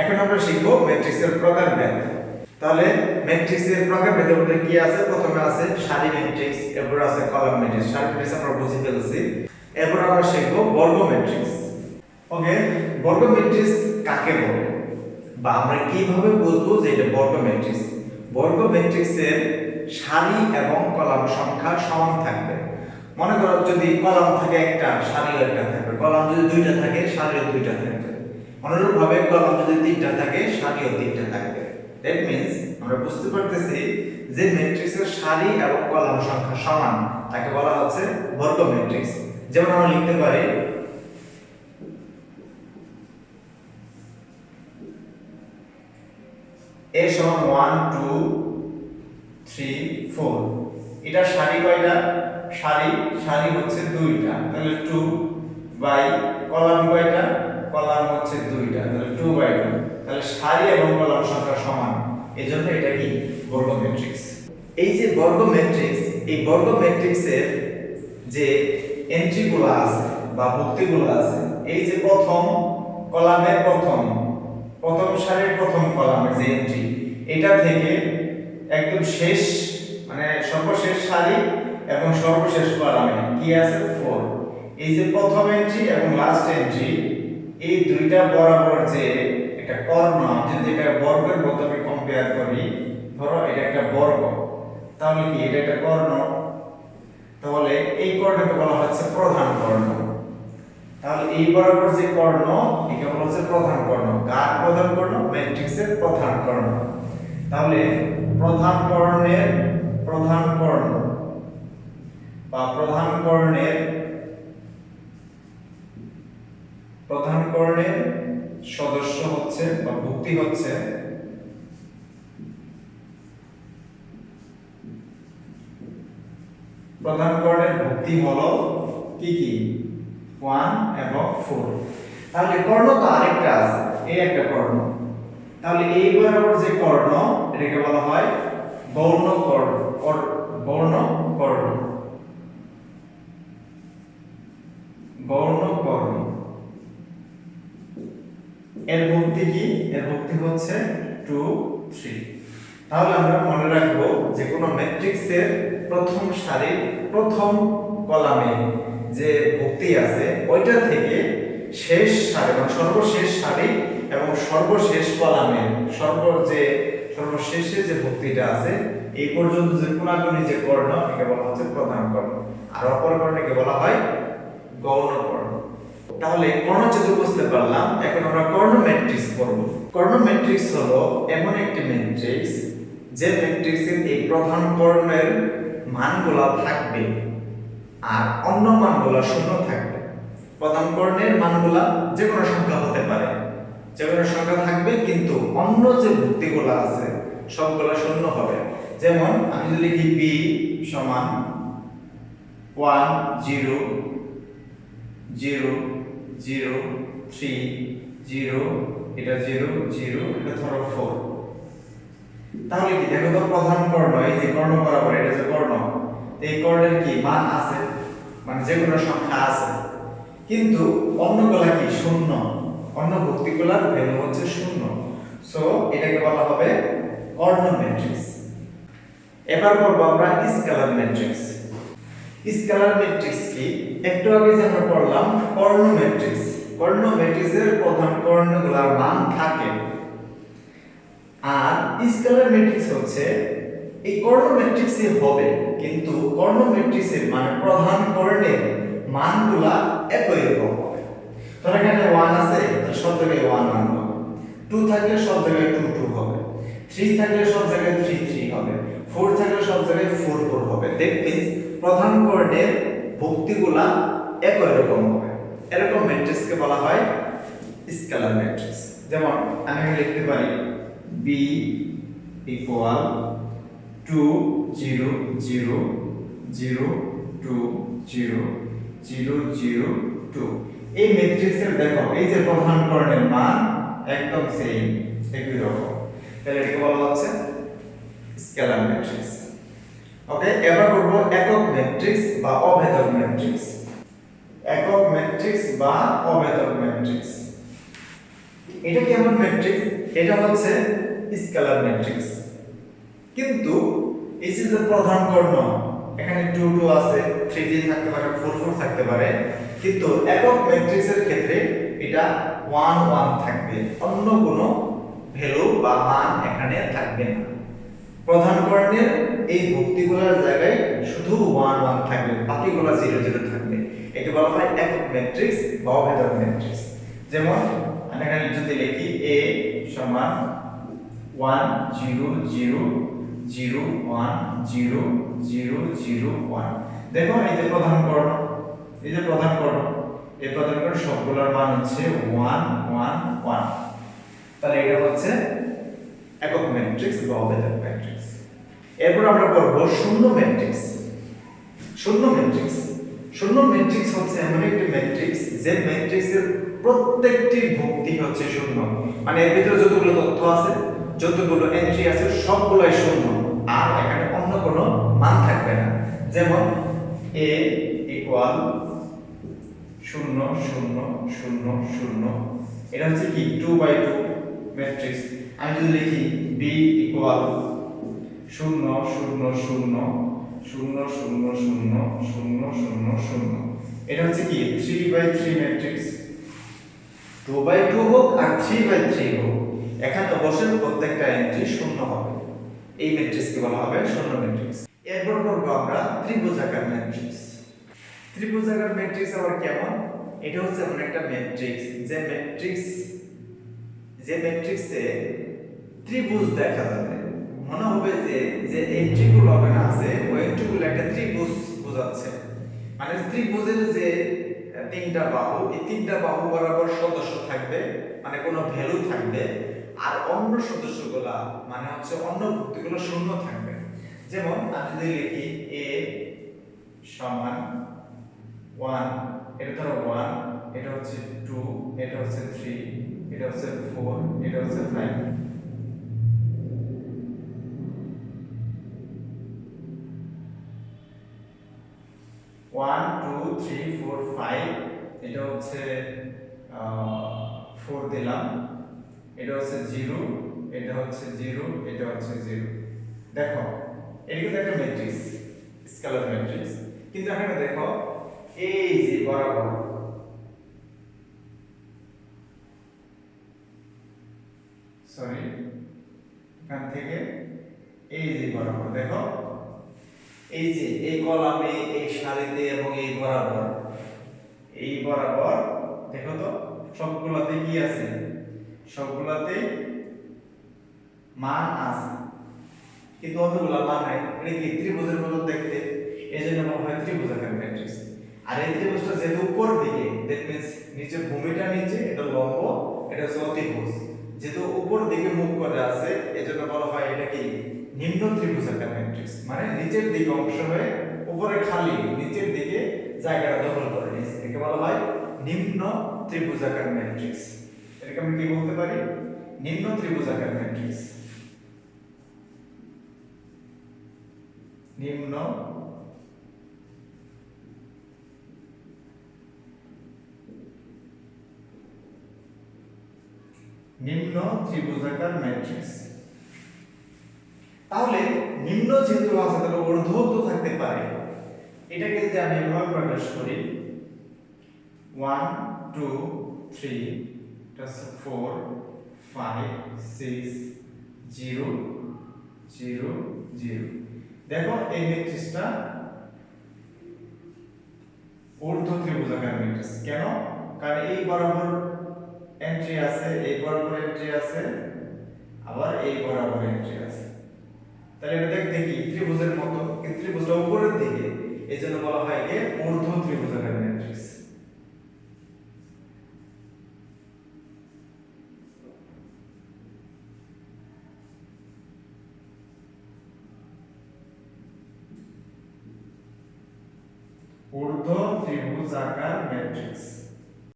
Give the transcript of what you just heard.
এখন আমরা শিখব ম্যাট্রিক্সের প্রকারভেদ। তাহলে ম্যাট্রিক্সের প্রকারভেদ বলতে কি আছে? প্রথমে আছে সারি ম্যাট্রিক্স, এরপর আছে কলাম ম্যাট্রিক্স। সারি ম্যাট্রিক্স আমরা বুঝে ফেলছি। এরপর আমরা শিখব বর্গ ম্যাট্রিক্স। ওকে, বর্গ ম্যাট্রিক্স কাকে বলে বা আমরা কিভাবে বুঝবো যে এটা বর্গ ম্যাট্রিক্স? বর্গ ম্যাট্রিক্সের সারি এবং কলাম সংখ্যা সমান থাকবে। মনে করো যদি কলাম থাকে একটা, সারিও একটা থাকবে। কলাম যদি দুইটা থাকে, সারিও দুইটা থাকবে। অনুরূপভাবে কলাম যদি তিনটা থাকে, সারিও তিনটা থাকবে। দ্যাট মিন্স আমরা বুঝতে পারতেছি যে ম্যাট্রিক্সের সারি এবং কলাম সংখ্যা সমান, তাকে বলা হচ্ছে বর্গ ম্যাট্রিক্স। যেমন আমরা লিখতে পারি A সমান 1 2 3 4। এটা সারি কয়টা? সারি হচ্ছে দুইটা, তাহলে 2 বাই কলাম কয়টা? কলাম হচ্ছে দুইটা, তাহলে 2 বাই 2। তাহলে সারি এবং কলাম সংখ্যা সমান, এজন্য এটা কি বর্গ ম্যাট্রিক্স। এই যে বর্গ ম্যাট্রিক্স, এই বর্গ ম্যাট্রিক্সের যে এন্ট্রিগুলো আছে বা ভুক্তিগুলো আছে, এই যে প্রথম কলামের প্রথম সারির প্রথম কলামের যে এন্ট্রি, এটা থেকে একদম শেষ মানে সর্বশেষ সারি এবং সর্বশেষ কলামে কি আছে? 4। এই যে প্রথম এন্ট্রি এবং লাস্ট এন্ট্রি, এই দুইটা বরাবর যে একটা কর্ণ, যদি এটা বর্গের মতো আমি কম্পেয়ার করি, ধরো এটা একটা বর্গ, তাহলে কি এটা একটা কর্ণ, তাহলে এই কর্ণকে বলা হচ্ছে প্রধান কর্ণ। তাহলে এই বরাবর যে কর্ণ, একে বলা হচ্ছে প্রধান কর্ণ। কার প্রধান কর্ণ? ম্যাট্রিক্সের প্রধান কর্ণ। তাহলে প্রধান কর্ণের বা প্রধান কর্ণের সদস্য হচ্ছে বা ভুক্তি হচ্ছে প্রধান কর্ণের ভুক্তি হলো কি 1 এবং 4। তাহলে কর্ণ তো আরেকটা আছে, এই একটা কর্ণ। তাহলে এই বরাবর যে কর্ণ, এটাকে বলা হয় গৌণ কর্ণ। এর ভুক্তি কি? এর ভুক্তি হচ্ছে 2 3। তাহলে আমরা মনে রাখবো যে কোন ম্যাট্রিক্সের প্রথম সারির প্রথম কলামে যে ভুক্তি আছে, ওইটা থেকে শেষ সারি মানে সর্বশেষ সারি এবং সর্বশেষ কলামে সর্বশেষে যে ভুক্তিটা আছে, এই পর্যন্ত যে কোনাকুনি যে কর্ণ, একে বলা হচ্ছে প্রধান কর্ণ, আর অপর কর্ণকে বলা হয় গৌণ কর্ণ। তাহলে কর্ণ যেহেতু বুঝতে পারলাম, এখন আমরা কর্ণ ম্যাট্রিক্স পড়ব। কর্ণ ম্যাট্রিক্স হলো এমন একটি ম্যাট্রিক্স যে ম্যাট্রিক্সের এই প্রধান কর্ণের মানগুলো থাকবে আর অন্য মানগুলো শূন্য থাকবে। প্রধান কর্ণের মানগুলো যে কোনো সংখ্যা হতে পারে, যে কোনো সংখ্যা থাকবে, কিন্তু অন্য যে ভুক্তিগুলো আছে সবগুলো শূন্য হবে। যেমন আমি যদি লিখি b সমান 1 0 0 0 3 0, এটা 0 0, এটা ধরো 4। তাহলে কি দেখো তো প্রধান কর্ণ, এই যে কর্ণ বরাবর এটা যে কর্ণ, এই কর্ণের কি মান আছে, মানে যে কোনো সংখ্যা আছে, কিন্তু অন্যগুলা কি শূন্য, অন্য ভুক্তিগুলোর ভ্যালু হচ্ছে শূন্য। সো এটাকে বলা হবে কর্ণ ম্যাট্রিক্স। এবার পড়ব আমরা স্কেলার ম্যাট্রিক্স। স্কেলার ম্যাট্রিক্স কি? একটু আগে যে আমরা পড়লাম কর্ণ ম্যাট্রিক্স। কর্ণ ম্যাট্রিক্সের প্রধান কর্ণগুলোর মান থাকে, আর স্কেলার ম্যাট্রিক্স হচ্ছে এই কর্ণ ম্যাট্রিক্সই হবে, কিন্তু কর্ণ ম্যাট্রিক্সের মানে প্রধান কর্ণের মানগুলা একই রকম হবে। ধর এখানে 1 আছে, তাহলে সব জায়গায় 1 মান হবে। 2 থাকলে সব জায়গায় 2 2 হবে। 3 থাকলে সব জায়গায় 3 3 হবে। 4 থাকলে সব জায়গায় 4 4 হবে। দ্যাট মিন্স প্রধান কর্ণের ভুক্তিগুলা একই রকম হবে। এরকম ম্যাট্রিক্সকে বলা হয় স্কেলার ম্যাট্রিক্স। যেমন আমি লিখতে পারি b equal 2 0 0 0 2 0 0 0 2। এই ম্যাট্রিক্সের দেখো এই যে প্রধান কর্ণের মান একদম সেম, একই রকম, তাহলে এটাকে বলা হচ্ছে স্কেলার ম্যাট্রিক্স। ওকে, এবার করব একক ম্যাট্রিক্স বা অভেদক ম্যাট্রিক্স। একক ম্যাট্রিক্স বা অভেদক ম্যাট্রিক্স। এটা কেমন ম্যাট্রিক্স? এটা হচ্ছে স্কেলার ম্যাট্রিক্স। কিন্তু এই যে প্রধান কর্ণ এখানে 2 2 আছে, 3 3 থাকতে পারে, 4 4 থাকতে পারে, কিন্তু একক ম্যাট্রিক্সের ক্ষেত্রে এটা 1 1 থাকবে, অন্য কোনো ভ্যালু বা মান এখানে থাকবে না। প্রধান কর্ণের এই ভুক্তিগুলোর জায়গায় শুধু 1 1 থাকবে, বাকিগুলো 0 0 থাকবে। একে বলা হয় একক ম্যাট্রিক্স বা অভেদক ম্যাট্রিক্স। যেমন আমি এখানে যদি লিখি a সমান 1 0 0 0 1 0 0 0 1, দেখো এই যে প্রধান কর্ণ, এই যে প্রধান কর্ণ, এই প্রধান কর্ণ সবগুলোর মান হচ্ছে 1 1 1। তাহলে এটা হচ্ছে একক ম্যাট্রিক্স বা অভেদক ম্যাট্রিক্স। এরপর আমরা পড়ব শূন্য ম্যাট্রিক্স। শূন্য ম্যাট্রিক্স, শূন্য ম্যাট্রিক্স হচ্ছে এমন একটি ম্যাট্রিক্স যে ম্যাট্রিক্সের প্রত্যেকটি ভুক্তি হচ্ছে শূন্য, মানে এর ভিতরে যতগুলো তথ্য আছে, যতগুলো এন্ট্রি আছে সবগুলাই শূন্য, আর এখানে অন্য কোনো মান থাকবে না। যেমন a ইকুয়াল 0 0 0 0, এটা হচ্ছে কি 2/2 ম্যাট্রিক্স। আমি যদি লিখি b ইকুয়াল 0 0 0 0 0 0 0 0 0, এটা হচ্ছে কি 3/3 ম্যাট্রিক্স। 2/2 হোক আর 3/3 হোক, এখানে অবশ্যই প্রত্যেকটা এন্ট্রি শূন্য হবে। এই ম্যাট্রিক্সকে বলা হবে শূন্য ম্যাট্রিক্স। এরপর করব আমরা ত্রিভুজাকার ম্যাট্রিক্স। ত্রিভুজাকার ম্যাট্রিক্স আবার কেমন? এটা হচ্ছে এমন একটা ম্যাট্রিক্স যে ম্যাট্রিক্সে ত্রিভুজ দেখা যাবে, মনে হবে যে এন্ট্রিগুলো ওখানে আছে ওই এন্ট্রিগুলো একটা ত্রিভুজ বোঝাচ্ছে, মানে ত্রিভুজের যে তিনটা বাহু, এই তিনটা বাহু বরাবর সদস্য থাকবে, মানে কোনো ভ্যালু থাকবে, আর অন্য সদস্যগুলা মানে হচ্ছে অন্য ভুক্তিগুলো শূন্য থাকবে। যেমন আমি যদি লিখি a সমান 1, এটা ধরো 1, এটা হচ্ছে 2, এটা হচ্ছে 3, এটা হচ্ছে 4, এটা হচ্ছে 5। 1 2 3 4 5, এটা হচ্ছে 4 দিলাম, এটা হচ্ছে 0, এটা হচ্ছে 0, এটা হচ্ছে 0। দেখো এটা কিন্তু একটা ম্যাট্রিক্স, স্কেলার ম্যাট্রিক্স, কিন্তু এখানে দেখো এই যে বরাবর এখান থেকে এই যে বরাবর, দেখো এই যে এই কলামে, এই সারিতে এবং এই বরাবর দেখো তো সবগুলাতে কি আছে? সবগুলাতে মান আছে, কিন্তু অতগুলা মান নাই। এটা কি ত্রিভুজের মতো দেখতে, এজন্য বলা হয় ত্রিভুজাকার ম্যাট্রিক্স। আর এই ত্রিভুজটা যেহেতু উপর দিকে, দ্যাট মিন্স নিচে ভূমিটা নিচে, এটা লম্ব, এটা হচ্ছে অতিভুজ, যেহেতু উপর দিকে মুখ করে আছে এজন্য বলা হয় এটা কি নিম্ন ত্রিভুজাকার ম্যাট্রিক্স, মানে নিচের দিকে অংশ হয়ে উপরে খালি, নিচের দিকে জায়গাটা দখল করে নিয়েছে, একে বলা হয় নিম্ন ত্রিভুজাকার ম্যাট্রিক্স। এটাকে আমি কি বলতে পারি? নিম্ন ত্রিভুজাকার ম্যাট্রিক্স। নিম্ন ত্রিভুজাকার ম্যাট্রিক্স। তাহলে নিম্ন যেহেতু আছে তাহলে ঊর্ধ্বত থাকতে পারে, এটাকে যদি আমি এভাবে প্রকাশ করি 1 2 3 4 5 6 0 0 0, দেখো এই ম্যাট্রিক্সটা ঊর্ধ্ব ত্রিভুজাকার ম্যাট্রিক্স। কেন? কারণ এই বরাবর এন্ট্রি আছে, এই বরাবর এন্ট্রি আছে, আবার এই বরাবর এন্ট্রি আছে, তাহলে এটা দেখতে কি ত্রিভুজের মতো, কিন্তু ত্রিভুজটা উপরের দিকে, এজন্য বলা হয় যে ঊর্ধ্ব ত্রিভুজাকার ম্যাট্রিক্স। ঊর্ধ্ব ত্রিভুজাকার ম্যাট্রিক্স।